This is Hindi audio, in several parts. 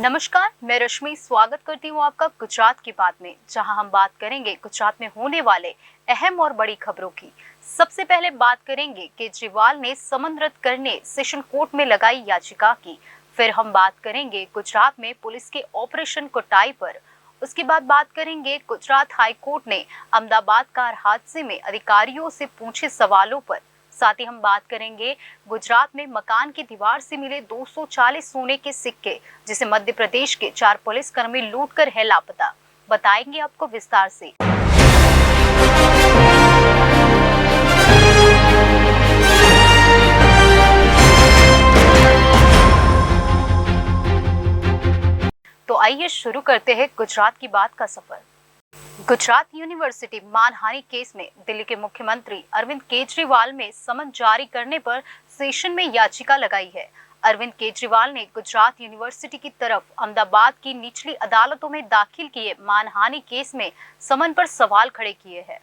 नमस्कार, मैं रश्मि स्वागत करती हूँ आपका गुजरात की बात में, जहां हम बात करेंगे गुजरात में होने वाले अहम और बड़ी खबरों की। सबसे पहले बात करेंगे केजरीवाल ने समन रद्द करने सेशन कोर्ट में लगाई याचिका की। फिर हम बात करेंगे गुजरात में पुलिस के ऑपरेशन कोटाई पर। उसके बाद बात करेंगे गुजरात हाई कोर्ट ने अहमदाबाद कार हादसे में अधिकारियों से पूछे सवालों पर। साथ ही हम बात करेंगे गुजरात में मकान की दीवार से मिले 240 सोने के सिक्के, जिसे मध्य प्रदेश के 4 पुलिसकर्मी लूटकर है लापता। बताएंगे आपको विस्तार से। तो आइए शुरू करते हैं गुजरात की बात का सफर। गुजरात यूनिवर्सिटी मानहानि केस में दिल्ली के मुख्यमंत्री अरविंद केजरीवाल में समन जारी करने पर सेशन में याचिका लगाई है। अरविंद केजरीवाल ने गुजरात यूनिवर्सिटी की तरफ अहमदाबाद की निचली अदालतों में दाखिल किए मानहानि केस में समन पर सवाल खड़े किए हैं।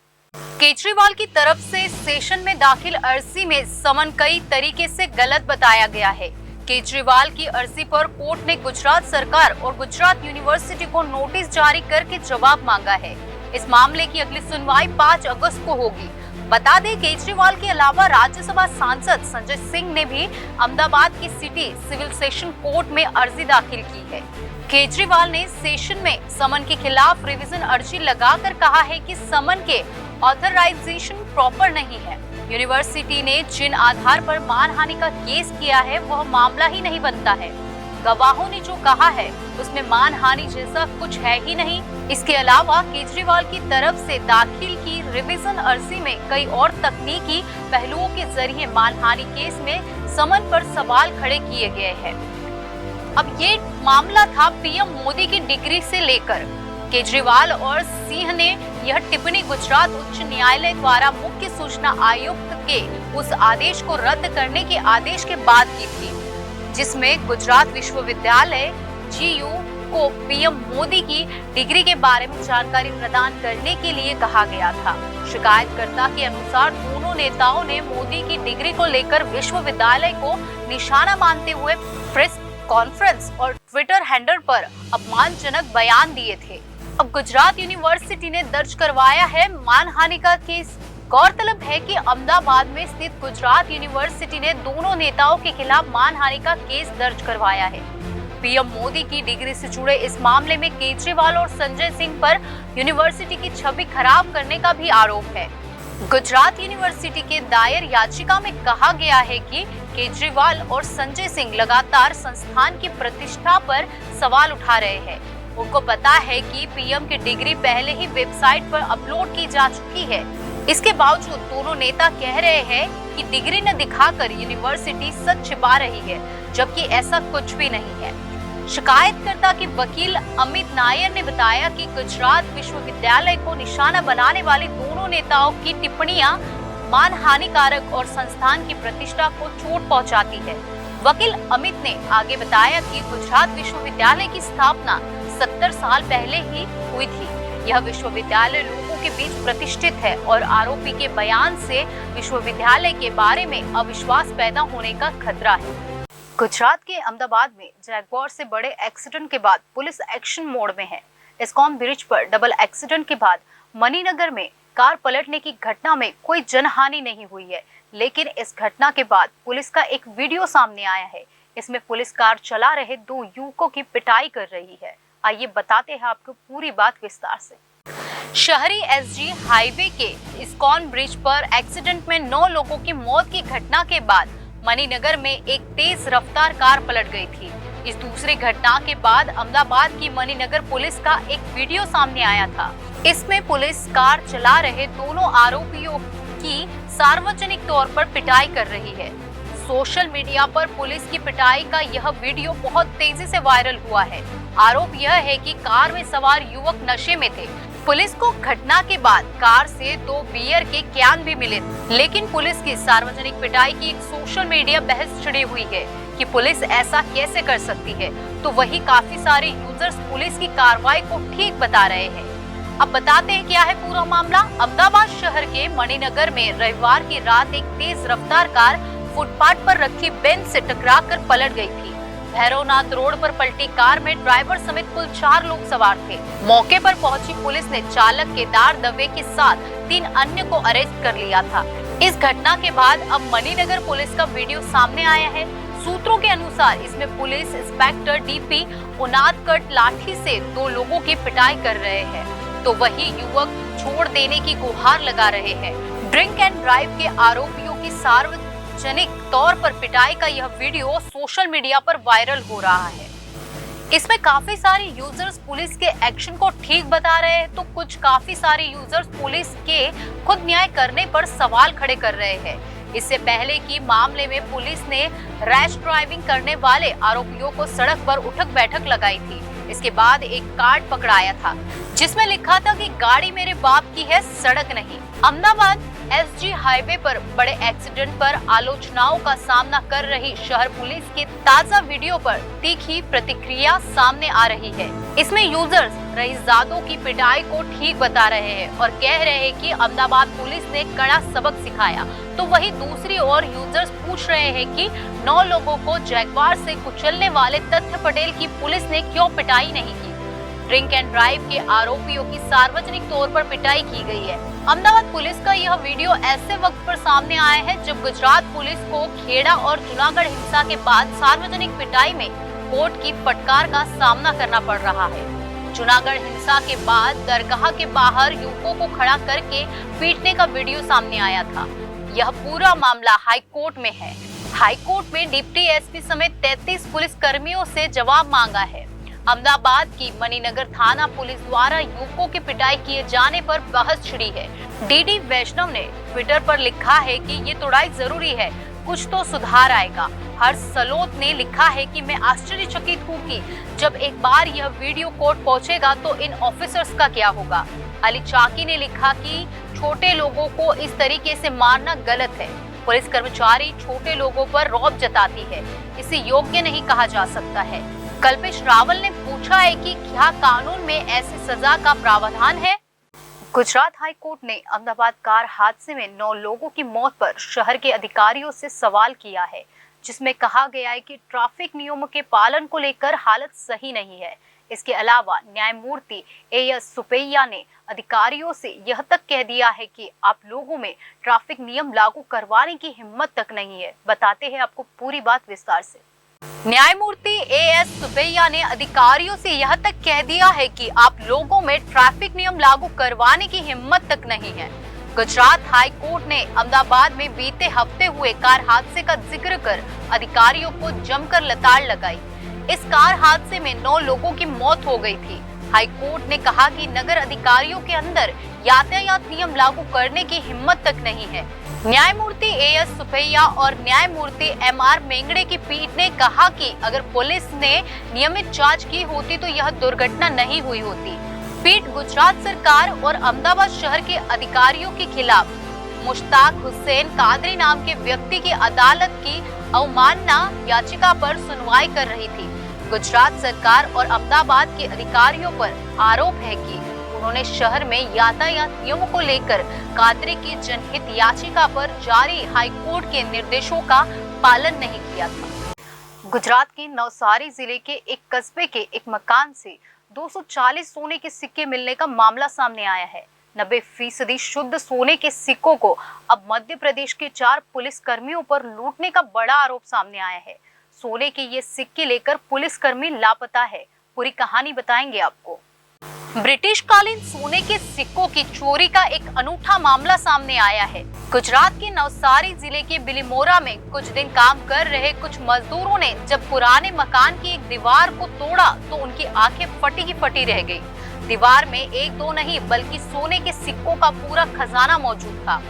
केजरीवाल की तरफ से सेशन में दाखिल अर्जी में समन कई तरीके से गलत बताया गया है। केजरीवाल की अर्जी पर कोर्ट ने गुजरात सरकार और गुजरात यूनिवर्सिटी को नोटिस जारी करके जवाब मांगा है। इस मामले की अगली सुनवाई 5 अगस्त को होगी। बता दें, केजरीवाल के अलावा राज्यसभा सांसद संजय सिंह ने भी अहमदाबाद की सिटी सिविल सेशन कोर्ट में अर्जी दाखिल की है। केजरीवाल ने सेशन में समन के खिलाफ रिवीजन अर्जी लगाकर कहा है कि समन के ऑथराइजेशन प्रॉपर नहीं है। यूनिवर्सिटी ने जिन आधार पर मानहानि का केस किया है वह मामला ही नहीं बनता है। गवाहों ने जो कहा है उसमें मानहानि जैसा कुछ है ही नहीं। इसके अलावा केजरीवाल की तरफ से दाखिल की रिवीजन अर्जी में कई और तकनीकी पहलुओं के जरिए मानहानि केस में समन पर सवाल खड़े किए गए हैं। अब ये मामला था पीएम मोदी की डिग्री से लेकर। केजरीवाल और सिंह ने यह टिप्पणी गुजरात उच्च न्यायालय द्वारा मुख्य सूचना आयुक्त के उस आदेश को रद्द करने के आदेश के बाद की थी, जिसमें गुजरात विश्वविद्यालय GU को पीएम मोदी की डिग्री के बारे में जानकारी प्रदान करने के लिए कहा गया था। शिकायतकर्ता के अनुसार दोनों नेताओं ने मोदी की डिग्री को लेकर विश्वविद्यालय को निशाना मानते हुए प्रेस कॉन्फ्रेंस और ट्विटर हैंडल पर अपमानजनक बयान दिए थे। अब गुजरात यूनिवर्सिटी ने दर्ज करवाया है मानहानि का केस। गौरतलब है कि अहमदाबाद में स्थित गुजरात यूनिवर्सिटी ने दोनों नेताओं के खिलाफ मानहानि का केस दर्ज करवाया है। पीएम मोदी की डिग्री से जुड़े इस मामले में केजरीवाल और संजय सिंह पर यूनिवर्सिटी की छवि खराब करने का भी आरोप है। गुजरात यूनिवर्सिटी के दायर याचिका में कहा गया है कि केजरीवाल और संजय सिंह लगातार संस्थान की प्रतिष्ठा पर सवाल उठा रहे हैं। उनको पता है कि पीएम की डिग्री पहले ही वेबसाइट पर अपलोड की जा चुकी है। इसके बावजूद दोनों नेता कह रहे हैं कि डिग्री न दिखाकर यूनिवर्सिटी सच छिपा रही है, जबकि ऐसा कुछ भी नहीं है। शिकायतकर्ता के वकील अमित नायर ने बताया कि गुजरात विश्वविद्यालय को निशाना बनाने वाली दोनों नेताओं की टिप्पणियां मानहानिकारक और संस्थान की प्रतिष्ठा को चोट पहुंचाती है। वकील अमित ने आगे बताया कि गुजरात विश्वविद्यालय की स्थापना 70 साल पहले ही हुई थी। यह विश्वविद्यालय लोगों के बीच प्रतिष्ठित है और आरोपी के बयान से विश्वविद्यालय के बारे में अविश्वास पैदा होने का खतरा है। गुजरात के अहमदाबाद में जैगुआर से बड़े एक्सीडेंट के बाद पुलिस एक्शन मोड में है। इस्कॉन ब्रिज पर डबल एक्सीडेंट के बाद मणिनगर में कार पलटने की घटना में कोई जनहानि नहीं हुई है, लेकिन इस घटना के बाद पुलिस का एक वीडियो सामने आया है। इसमें पुलिस कार चला रहे 2 युवकों की पिटाई कर रही है। आइए बताते हैं आपको पूरी बात विस्तार से। शहरी SG हाईवे के इस्कॉन ब्रिज पर एक्सीडेंट में 9 लोगों की मौत की घटना के बाद मणिनगर में एक तेज रफ्तार कार पलट गई थी। इस दूसरी घटना के बाद अहमदाबाद की मणिनगर पुलिस का एक वीडियो सामने आया था। इसमें पुलिस कार चला रहे दोनों आरोपियों की सार्वजनिक तौर पर पिटाई कर रही है। सोशल मीडिया पर पुलिस की पिटाई का यह वीडियो बहुत तेजी से वायरल हुआ है। आरोप यह है कि कार में सवार युवक नशे में थे। पुलिस को घटना के बाद कार से 2 बियर के कैन भी मिले, लेकिन पुलिस की सार्वजनिक पिटाई की एक सोशल मीडिया बहस छिड़ी हुई है कि पुलिस ऐसा कैसे कर सकती है, तो वही काफी सारे यूजर्स पुलिस की कार्रवाई को ठीक बता रहे हैं। अब बताते हैं क्या है पूरा मामला। अहमदाबाद शहर के मणिनगर में रविवार की रात एक तेज रफ्तार कार फुटपाथ पर रखी बेंच से टकराकर पलट गई थी। भैरवनाथ रोड पर पलटी कार में ड्राइवर समेत कुल 4 लोग सवार थे। मौके पर पहुंची पुलिस ने चालक केदार दवे के साथ 3 अन्य को अरेस्ट कर लिया था। इस घटना के बाद अब मणिनगर पुलिस का वीडियो सामने आया है। सूत्रों के अनुसार इसमें पुलिस इंस्पेक्टर डीपी उनादकट लाठी से 2 लोगों की पिटाई कर रहे हैं, तो वही युवक छोड़ देने की गुहार लगा रहे हैं। ड्रिंक एंड ड्राइव के आरोपियों की सार्वजनिक तौर पर पिटाई का यह वीडियो सोशल मीडिया पर वायरल हो रहा है। इसमें काफी सारे यूजर्स पुलिस के एक्शन को ठीक बता रहे हैं, तो कुछ काफी सारे यूजर्स पुलिस के खुद न्याय करने पर सवाल खड़े कर रहे हैं। इससे पहले कि मामले में पुलिस ने रैश ड्राइविंग करने वाले आरोपियों को सड़क पर उठक बैठक लगाई थी। इसके बाद एक कार्ड पकड़ाया था जिसमें लिखा था कि गाड़ी मेरे बाप की है, सड़क नहीं। अहमदाबाद एसजी हाईवे पर बड़े एक्सीडेंट पर आलोचनाओं का सामना कर रही शहर पुलिस के ताजा वीडियो पर तीखी प्रतिक्रिया सामने आ रही है। इसमें यूजर्स रईसजादों की पिटाई को ठीक बता रहे हैं और कह रहे हैं कि अहमदाबाद पुलिस ने कड़ा सबक सिखाया, तो वही दूसरी ओर यूजर्स पूछ रहे हैं कि 9 लोगों को जैगवार से कुचलने वाले तथ्य पटेल की पुलिस ने क्यों पिटाई नहीं की। ड्रिंक एंड ड्राइव के आरोपियों की सार्वजनिक तौर पर पिटाई की गई है। अहमदाबाद पुलिस का यह वीडियो ऐसे वक्त पर सामने आया है जब गुजरात पुलिस को खेड़ा और जूनागढ़ हिंसा के बाद सार्वजनिक पिटाई में कोर्ट की फटकार का सामना करना पड़ रहा है। जूनागढ़ हिंसा के बाद दरगाह के बाहर युवकों को खड़ा करके पीटने का वीडियो सामने आया था। यह पूरा मामला हाई कोर्ट में है। हाई कोर्ट में डिप्टी एसपी समेत 33 पुलिस कर्मियों से जवाब मांगा है। अहमदाबाद की मणिनगर थाना पुलिस द्वारा युवकों की पिटाई किए जाने पर बहस छिड़ी है। डीडी वैष्णव ने ट्विटर पर लिखा है कि ये तोड़ाई जरूरी है, कुछ तो सुधार आएगा। हर्ष सलोत ने लिखा है कि मैं आश्चर्यचकित हूँ कि जब एक बार यह वीडियो कोर्ट पहुँचेगा तो इन ऑफिसर्स का क्या होगा। अली चाकी ने लिखा कि छोटे लोगों को इस तरीके से मारना गलत है। पुलिस कर्मचारी छोटे लोगों पर रौब जताती है, इसे योग्य नहीं कहा जा सकता है। कल्पेश रावल ने पूछा है कि क्या कानून में ऐसी सजा का प्रावधान है। गुजरात हाई कोर्ट ने अहमदाबाद कार हादसे में 9 लोगों की मौत पर शहर के अधिकारियों से सवाल किया है, जिसमें कहा गया है कि ट्रैफिक नियमों के पालन को लेकर हालत सही नहीं है। इसके अलावा न्यायमूर्ति एएस सुपैया ने अधिकारियों से यह तक कह दिया है कि आप लोगों में ट्रैफिक नियम लागू करवाने की हिम्मत तक नहीं है। बताते हैं आपको पूरी बात विस्तार से। न्यायमूर्ति एएस सुपैया ने अधिकारियों से यह तक कह दिया है कि आप लोगों में ट्रैफिक नियम लागू करवाने की हिम्मत तक नहीं है। गुजरात हाई कोर्ट ने अहमदाबाद में बीते हफ्ते हुए कार हादसे का जिक्र कर अधिकारियों को जमकर लताड़ लगाई। इस कार हादसे में 9 लोगों की मौत हो गई थी। हाई कोर्ट ने कहा कि नगर अधिकारियों के अंदर यातायात नियम लागू करने की हिम्मत तक नहीं है। न्यायमूर्ति एएस सुपैया और न्यायमूर्ति एमआर मेंगड़े की पीठ ने कहा कि अगर पुलिस ने नियमित जांच की होती तो यह दुर्घटना नहीं हुई होती। पीठ गुजरात सरकार और अहमदाबाद शहर के अधिकारियों के खिलाफ मुश्ताक हुसैन कादरी नाम के व्यक्ति की अदालत की अवमानना याचिका पर सुनवाई कर रही थी। गुजरात सरकार और अहमदाबाद के अधिकारियों पर आरोप है कि उन्होंने शहर में यातायात नियमों को लेकर कादरी की जनहित याचिका पर जारी हाई कोर्ट के निर्देशों का पालन नहीं किया था। गुजरात के नवसारी जिले के एक कस्बे के एक मकान से 240 सोने के सिक्के मिलने का मामला सामने आया है। 90% शुद्ध सोने के सिक्कों को अब मध्य प्रदेश के 4 पुलिस कर्मियों पर लूटने का बड़ा आरोप सामने आया है। सोने के ये सिक्के लेकर पुलिसकर्मी लापता है। पूरी कहानी बताएंगे आपको। ब्रिटिश कालीन सोने के सिक्कों की चोरी का एक अनूठा मामला सामने आया है। गुजरात के नवसारी जिले के बिलीमोरा में कुछ दिन काम कर रहे कुछ मजदूरों ने जब पुराने मकान की एक दीवार को तोड़ा तो उनकी आंखें फटी की फटी रह गई। दीवार में 1-2 नहीं बल्कि सोने के सिक्कों का पूरा खजाना मौजूद था।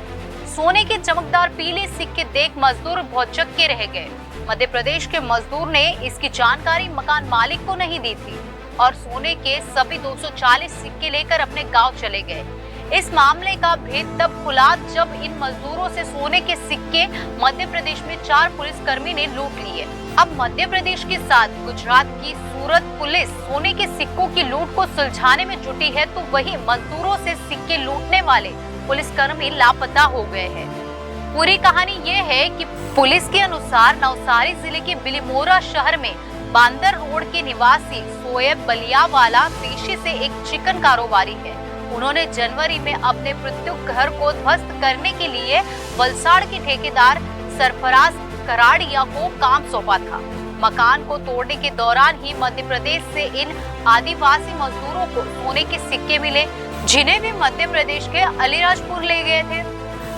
सोने के चमकदार पीले सिक्के देख मजदूर भौचक्के रह गए। मध्य प्रदेश के मजदूर ने इसकी जानकारी मकान मालिक को नहीं दी थी और सोने के सभी 240 सिक्के लेकर अपने गांव चले गए। इस मामले का भेद तब खुला जब इन मजदूरों से सोने के सिक्के मध्य प्रदेश में 4 पुलिसकर्मी ने लूट लिए। अब मध्य प्रदेश के साथ गुजरात की सूरत पुलिस सोने के सिक्कों की लूट को सुलझाने में जुटी है, तो वही मजदूरों से सिक्के लूटने वाले पुलिसकर्मी लापता हो गए हैं। पूरी कहानी ये है कि पुलिस के अनुसार नवसारी जिले के बिलीमोरा शहर में बांदर रोड के निवासी शोएब बलियावाला पेशे से एक चिकन कारोबारी है। उन्होंने जनवरी में अपने प्रत्येक घर को ध्वस्त करने के लिए वलसाड़ के ठेकेदार सरफराज कराड़िया को काम सौंपा था। मकान को तोड़ने के दौरान ही मध्य प्रदेश से इन आदिवासी मजदूरों को सोने के सिक्के मिले, जिन्हें भी मध्य प्रदेश के अलीराजपुर ले गए थे।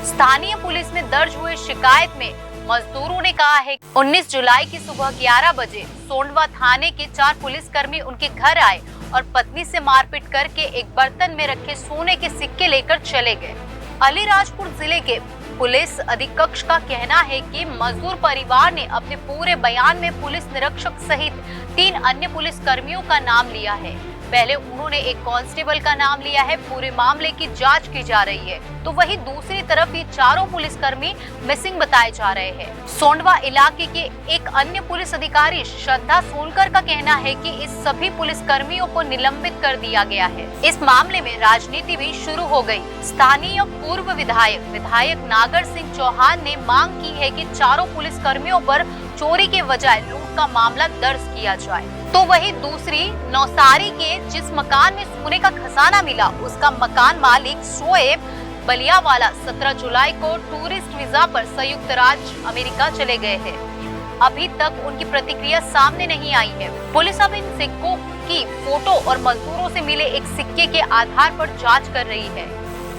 स्थानीय पुलिस में दर्ज हुई शिकायत में मजदूरों ने कहा है कि 19 जुलाई की सुबह 11 बजे सोंडवा थाने के 4 पुलिसकर्मी उनके घर आए और पत्नी से मारपीट करके एक बर्तन में रखे सोने के सिक्के लेकर चले गए। अलीराजपुर जिले के पुलिस अधीक्षक का कहना है कि मजदूर परिवार ने अपने पूरे बयान में पुलिस निरीक्षक सहित 3 अन्य पुलिस कर्मियों का नाम लिया है। पहले उन्होंने एक कांस्टेबल का नाम लिया है। पूरे मामले की जांच की जा रही है। तो वहीं दूसरी तरफ ये चारों पुलिसकर्मी मिसिंग बताए जा रहे हैं। सोंडवा इलाके के एक अन्य पुलिस अधिकारी श्रद्धा सोनकर का कहना है कि इस सभी पुलिसकर्मियों को निलंबित कर दिया गया है। इस मामले में राजनीति भी शुरू हो गई। स्थानीय पूर्व विधायक नागर सिंह चौहान ने मांग की है कि चारों पुलिसकर्मियों पर चोरी के बजाय लूट का मामला दर्ज किया जाए। तो वही दूसरी नौसारी के जिस मकान में सोने का खजाना मिला, उसका मकान मालिक शोएब बलियावाला 17 जुलाई को टूरिस्ट वीजा पर संयुक्त राज्य अमेरिका चले गए हैं। अभी तक उनकी प्रतिक्रिया सामने नहीं आई है। पुलिस अब इन सिक्कों की फोटो और मजदूरों से मिले एक सिक्के के आधार पर जांच कर रही है।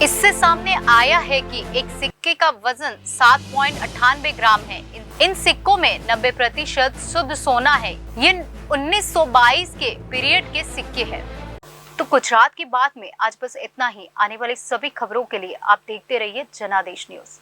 इससे सामने आया है कि एक सिक्के का वजन 7.98 ग्राम है। इन सिक्कों में 90% शुद्ध सोना है। ये 1922 के पीरियड के सिक्के हैं। तो गुजरात की बात में आज बस इतना ही। आने वाली सभी खबरों के लिए आप देखते रहिए जनादेश न्यूज।